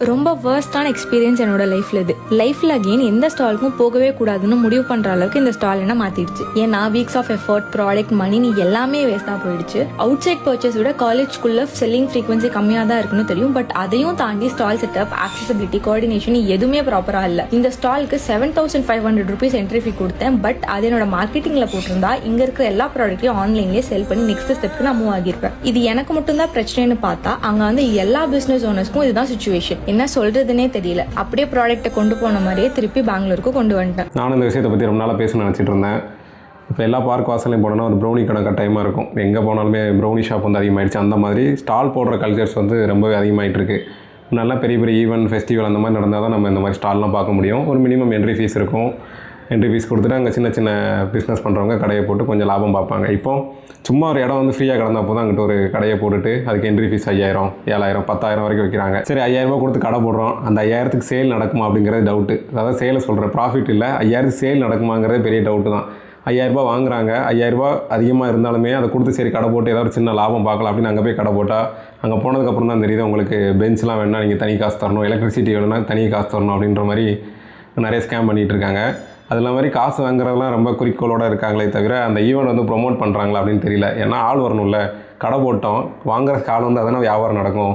ரொம்ப வேர்ஸ்டான எக்ஸ்பீரியன்ஸ் என்னோட லைஃப்ல இது. லைஃப்ல அகெயின் எந்த ஸ்டாலுக்கும் போகவே கூடாதுன்னு முடிவு பண்ற அளவுக்கு இந்த ஸ்டால் என்ன மாத்திடுச்சு. ஏன்னா வீக்ஸ் ஆஃப் எஃபர்ட், ப்ராடக்ட், மணி நீ எல்லாமே வேஸ்டா போயிடுச்சு. அவுட் சைட் பர்ச்சேஸ் விட காலேஜ்குள்ள செல்லிங் ஃப்ரீக்வன்சி கம்மியா தான் இருக்குன்னு தெரியும். பட் அதையும் தாண்டி ஸ்டால் செட்டப், ஆக்சசிபிலிட்டி, கோஆர்டினேஷன் எதுவுமே ப்ராப்பரா இல்ல. இந்த ஸ்டாலுக்கு 7,500 rupees என்ட்ரி ஃபீ கொடுத்தேன். பட் அது என்னோட மார்க்கெட்டிங்ல போட்டிருந்தா இங்க இருக்கிற எல்லா ப்ராடக்ட்டையும் ஆன்லைன்லயே செல் பண்ணி நெக்ஸ்ட் ஸ்டெப்க்கு நான் மூவ் ஆகிருப்பேன். இது எனக்கு மட்டும் தான் பிரச்சனைன்னு பார்த்தா அங்க வந்து எல்லா பிசினஸ் ஓனர்ஸ்க்கும் இதுதான் சிச்சுவேஷன். என்ன சொல்றதுன்னே தெரியல. அப்படியே ப்ராடக்ட்டை கொண்டு போன மாதிரியே திருப்பி பெங்களூருக்கு கொண்டு வந்துட்டேன். நானும் இந்த விஷயத்தை பற்றி ரொம்ப நாளாக பேச நினச்சிட்டு இருந்தேன். இப்போ எல்லா பார்க் வாசலையும் போனோன்னா ஒரு ப்ரௌனி கடை கட்டாயமாக இருக்கும். எங்கே போனாலுமே ப்ரௌனி ஷாப் வந்து அதிகமாகிடுச்சு. அந்த மாதிரி ஸ்டால் போடுற கல்ச்சர்ஸ் வந்து ரொம்பவே அதிகமாகிட்டு இருக்குது. நல்லா பெரிய பெரிய ஈவெண்ட், ஃபெஸ்டிவல் அந்த மாதிரி நடந்தால் தான் நம்ம இந்த மாதிரி ஸ்டால்லாம் பார்க்க முடியும். ஒரு மினிமம் என்ட்ரி ஃபீஸ் இருக்கும். என்ட்ரி ஃபீஸ் கொடுத்துட்டு அங்கே சின்ன சின்ன பிஸ்னஸ் பண்ணுறவங்க கடையை போட்டு கொஞ்சம் லாபம் பார்ப்பாங்க. இப்போ சும்மா ஒரு இடம் வந்து ஃப்ரீயாக கிடந்தா போதும் அங்கிட்ட ஒரு கடையை போட்டுட்டு அதுக்கு என்ட்ரி ஃபீஸ் 5,000, 7,000, 10,000 வரைக்கும் வைக்கிறாங்க. சரி, 5,000 கொடுத்து கடை போடுறோம். அந்த 5,000க்கு சேல் நடக்குமா அப்படிங்கிறது டவுட்டு. அதாவது சேலை சொல்கிறேன், ப்ராஃபிட் இல்லை. 5,000க்கு சேல் நடக்குமாங்கிறது பெரிய டவுட்டு தான். 5,000 வாங்குறாங்க. 5,000 அதிகமாக இருந்தாலுமே அதை கொடுத்து சரி கடை போட்டு ஏதாவது சின்ன லாபம் பார்க்கலாம் அப்படின்னு அங்கே போய் கடை போட்டால் அங்கே போனதுக்கப்புறம் தான் தெரியுது உங்களுக்கு பெஞ்ச்லாம் வேணுன்னா நீங்கள் தனி காசு தரணும், எலக்ட்ரிசிட்டி வேணும்னா தனி காசு தரணும் அப்படின்ற மாதிரி நிறைய ஸ்கேம் பண்ணிகிட்டு இருக்காங்க. அதில் மாதிரி காசு வாங்குறதுலாம் ரொம்ப குறிக்கோளோடு இருக்காங்களே தவிர அந்த ஈவெண்ட் வந்து ப்ரொமோட் பண்ணுறாங்களா அப்படின்னு தெரியல. ஏன்னா ஆள் வரணும்ல. கடை போட்டோம், வாங்குறதுக்கு ஆள் வந்து அதனால் வியாபாரம் நடக்கும்.